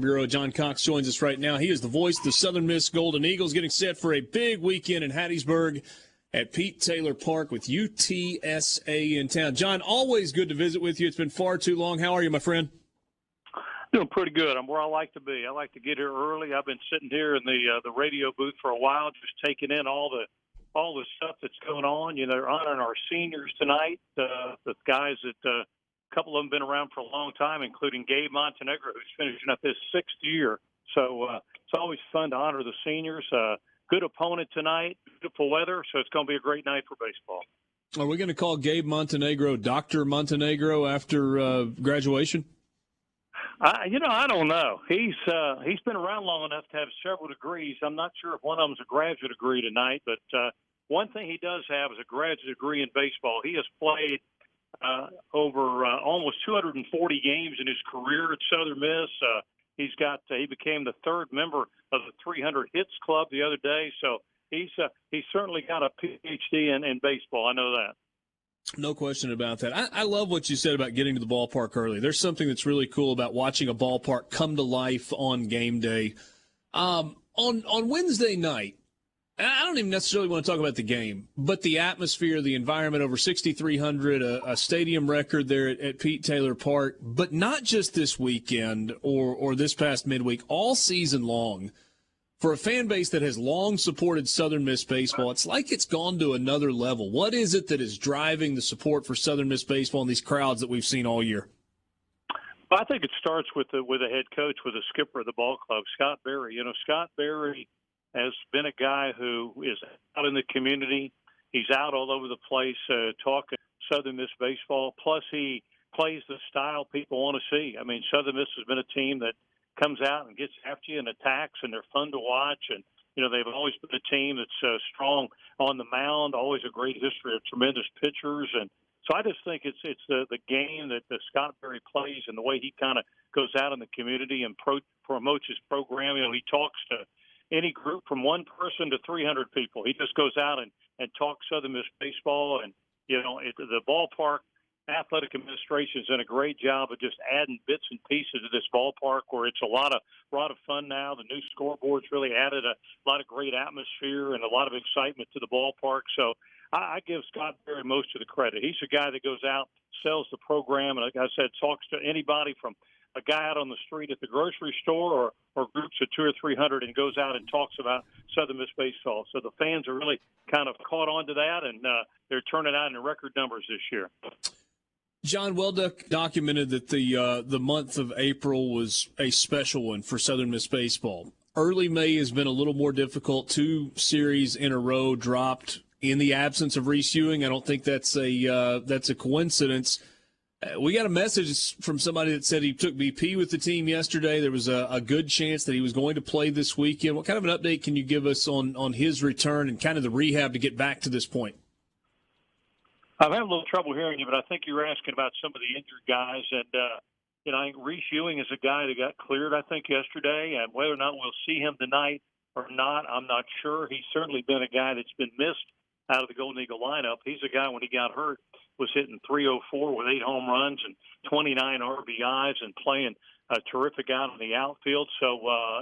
Bureau John Cox joins us right now. He is the voice of the Southern Miss Golden Eagles, getting set for a big weekend in Hattiesburg at Pete Taylor Park with UTSA in town. John, always good to visit with you. It's been far too long. How are you, my friend? Doing pretty good. I'm where I like to be. I like to get here early. I've been sitting here in the radio booth for a while, just taking in all the stuff that's going on. You know, they're honoring our seniors tonight. The guys that a couple of them been around for a long time, including Gabe Montenegro, who's finishing up his 6th year. So it's always fun to honor the seniors. Good opponent tonight, beautiful weather, so it's going to be a great night for baseball. Are we going to call Gabe Montenegro Dr. Montenegro after graduation? I don't know. He's been around long enough to have several degrees. I'm not sure if one of them's a graduate degree tonight, but one thing he does have is a graduate degree in baseball. He has played over almost 240 games in his career at Southern Miss. He became the 3rd member of the 300 Hits Club the other day. So he's certainly got a PhD in baseball. I know that. No question about that. I love what you said about getting to the ballpark early. There's something that's really cool about watching a ballpark come to life on game day. On Wednesday night, I don't even necessarily want to talk about the game, but the atmosphere, the environment, over 6,300, a stadium record there at Pete Taylor Park, but not just this weekend or this past midweek, all season long. For a fan base that has long supported Southern Miss baseball, it's like it's gone to another level. What is it that is driving the support for Southern Miss baseball and these crowds that we've seen all year? Well, I think it starts with the head coach, with the skipper of the ball club, Scott Berry. You know, Scott Berry has been a guy who is out in the community. He's out all over the place talking Southern Miss baseball. Plus, he plays the style people want to see. I mean, Southern Miss has been a team that comes out and gets after you and attacks, and they're fun to watch. And, you know, they've always been a team that's strong on the mound, always a great history of tremendous pitchers. And so I just think it's the game that Scott Berry plays and the way he kind of goes out in the community and promotes his program. You know, he talks to any group from one person to 300 people. He just goes out and talks Southern Miss baseball. And, you know, the ballpark athletic administration has done a great job of just adding bits and pieces to this ballpark where it's a lot of fun now. The new scoreboards really added a lot of great atmosphere and a lot of excitement to the ballpark. So I give Scott Berry most of the credit. He's a guy that goes out, sells the program, and like I said, talks to anybody from a guy out on the street at the grocery store or groups of 200 or 300 and goes out and talks about Southern Miss baseball. So the fans are really kind of caught on to that, and they're turning out in record numbers this year. John, well documented that the month of April was a special one for Southern Miss baseball. Early May has been a little more difficult. 2 series in a row dropped in the absence of Reese Ewing. I don't think that's a coincidence. We got a message from somebody that said he took BP with the team yesterday. There was a good chance that he was going to play this weekend. What kind of an update can you give us on his return and kind of the rehab to get back to this point? I'm having a little trouble hearing you, but I think you were asking about some of the injured guys. And, you know, I think Reese Ewing is a guy that got cleared, I think, yesterday. And whether or not we'll see him tonight or not, I'm not sure. He's certainly been a guy that's been missed out of the Golden Eagle lineup. He's a guy, when he got hurt, was hitting .304 with 8 home runs and 29 RBIs and playing terrific out in the outfield. So,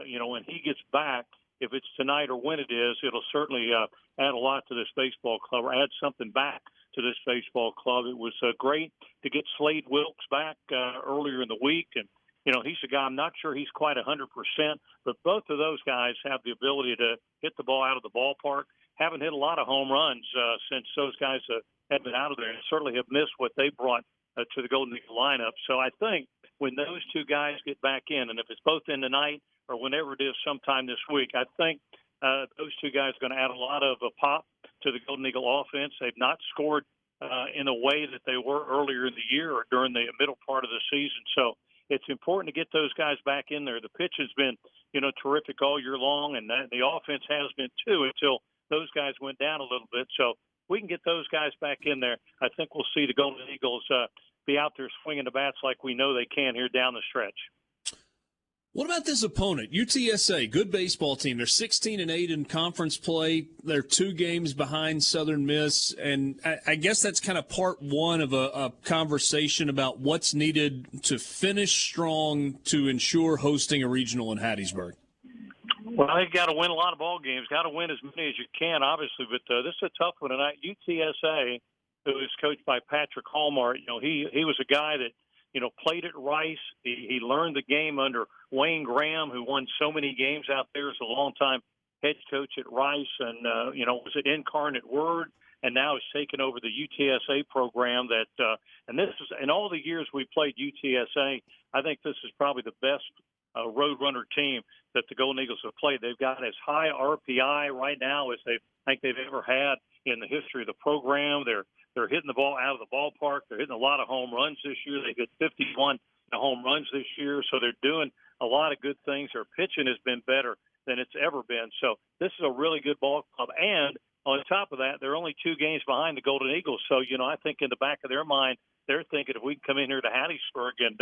you know, when he gets back, if it's tonight or when it is, it'll certainly add a lot to this baseball club or add something back to this baseball club. It was great to get Slade Wilkes back earlier in the week. And, you know, he's a guy, I'm not sure he's quite 100%, but both of those guys have the ability to hit the ball out of the ballpark. Haven't hit a lot of home runs since those guys have been out of there and certainly have missed what they brought to the Golden Eagle lineup. So I think when those two guys get back in, and if it's both in tonight or whenever it is sometime this week, I think those two guys are going to add a lot of pop to the Golden Eagle offense. They've not scored in a way that they were earlier in the year or during the middle part of the season. So it's important to get those guys back in there. The pitch has been, you know, terrific all year long, and the offense has been too until those guys went down a little bit. So we can get those guys back in there. I think we'll see the Golden Eagles be out there swinging the bats like we know they can here down the stretch. What about this opponent, UTSA? Good baseball team. They're 16-8 in conference play. They're 2 games behind Southern Miss, and I guess that's kind of part one of a conversation about what's needed to finish strong to ensure hosting a regional in Hattiesburg. Well, they've got to win a lot of ball games. Got to win as many as you can, obviously. But this is a tough one tonight. UTSA, who is coached by Patrick Hallmark, he was a guy that played at Rice. He learned the game under Wayne Graham, who won so many games out there as a longtime head coach at Rice, and was an incarnate word, and now has taken over the UTSA program. And this is in all the years we played UTSA. I think this is probably the best Roadrunner team that the Golden Eagles have played. They've got as high RPI right now as they've ever had in the history of the program. They're hitting the ball out of the ballpark. They're hitting a lot of home runs this year. They hit 51 home runs this year, so they're doing a lot of good things. Their pitching has been better than it's ever been. So this is a really good ball club. And on top of that, they're only 2 games behind the Golden Eagles. So, I think in the back of their mind, they're thinking if we can come in here to Hattiesburg and,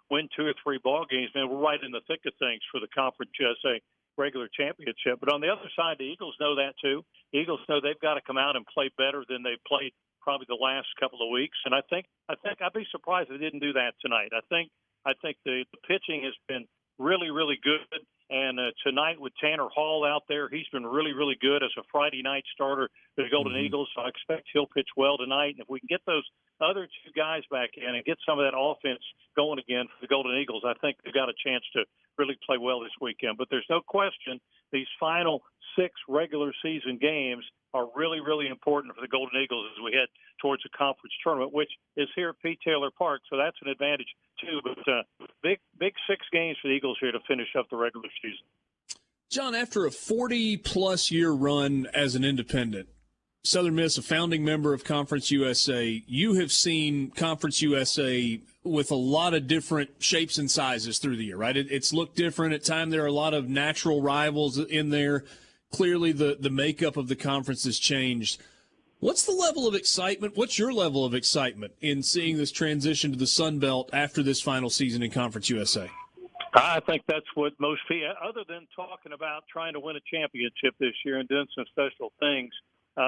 win 2 or 3 ball games, man, we're right in the thick of things for the Conference USA regular championship. But on the other side, the Eagles know that too. The Eagles know they've got to come out and play better than they played probably the last couple of weeks. And I think I'd be surprised if they didn't do that tonight. I think the pitching has been really, really good. And tonight with Tanner Hall out there, he's been really, really good as a Friday night starter for the Golden Eagles. So I expect he'll pitch well tonight. And if we can get those other 2 guys back in and get some of that offense going again for the Golden Eagles, I think they've got a chance to really play well this weekend. But there's no question these final 6 regular season games are really, really important for the Golden Eagles as we head towards the conference tournament, which is here at Pete Taylor Park. So that's an advantage too. But big 6 games for the Eagles here to finish up the regular season. John, after a 40-plus year run as an independent, Southern Miss, a founding member of Conference USA, you have seen Conference USA with a lot of different shapes and sizes through the year, right? It's looked different. At times there are a lot of natural rivals in there. Clearly the makeup of the conference has changed. What's the level of excitement? What's your level of excitement in seeing this transition to the Sun Belt after this final season in Conference USA? I think that's what most people, other than talking about trying to win a championship this year and doing some special things,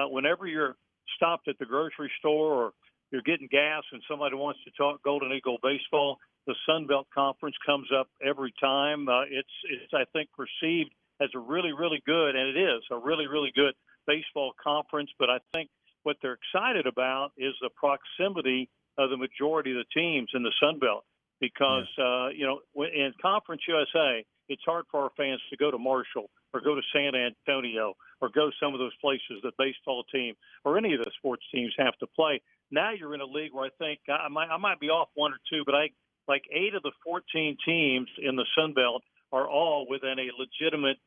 whenever you're stopped at the grocery store or you're getting gas and somebody wants to talk Golden Eagle baseball, the Sun Belt Conference comes up every time. It's I think, perceived as a really, really good, and it is a really, really good baseball conference. But I think what they're excited about is the proximity of the majority of the teams in the Sun Belt. Because, in Conference USA, it's hard for our fans to go to Marshall or go to San Antonio or go some of those places the baseball team or any of the sports teams have to play. Now you're in a league where I think I might be off 1 or 2, but like 8 of the 14 teams in the Sun Belt are all within a legitimate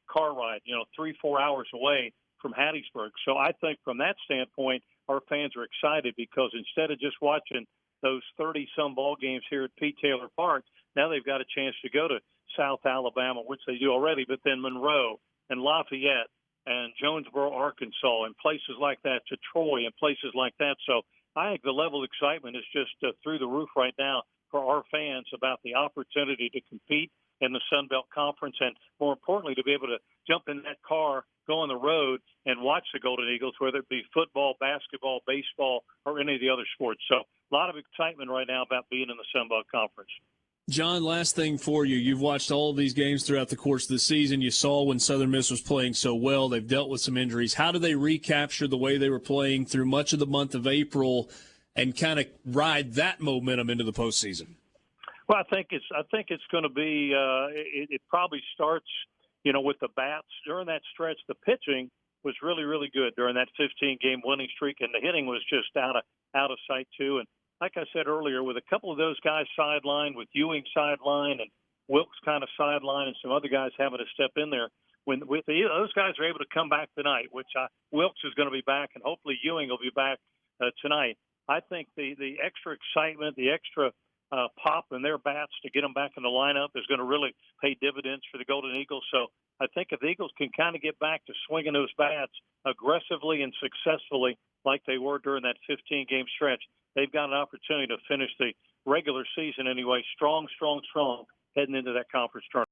car ride, 3-4 hours away from Hattiesburg. So I think from that standpoint, our fans are excited because instead of just watching those 30-some ball games here at Pete Taylor Park, now they've got a chance to go to South Alabama, which they do already, but then Monroe and Lafayette and Jonesboro, Arkansas, and places like that, to Troy and places like that. So I think the level of excitement is just through the roof right now for our fans about the opportunity to compete in the Sun Belt Conference and, more importantly, to be able to jump in that car, go on the road, and watch the Golden Eagles, whether it be football, basketball, baseball, or any of the other sports. So a lot of excitement right now about being in the Sun Belt Conference. John, last thing for you. You've watched all of these games throughout the course of the season. You saw when Southern Miss was playing so well. They've dealt with some injuries. How do they recapture the way they were playing through much of the month of April and kind of ride that momentum into the postseason? Well, I think it's going to be. It probably starts, with the bats during that stretch. The pitching was really, really good during that 15-game winning streak, and the hitting was just out of sight too. And like I said earlier, with a couple of those guys sidelined, with Ewing sidelined and Wilkes kind of sidelined, and some other guys having to step in there, those guys are able to come back tonight, which Wilkes is going to be back, and hopefully Ewing will be back tonight. I think the extra excitement, the extra pop in their bats to get them back in the lineup is going to really pay dividends for the Golden Eagles. So I think if the Eagles can kind of get back to swinging those bats aggressively and successfully like they were during that 15-game stretch, they've got an opportunity to finish the regular season anyway strong heading into that conference tournament.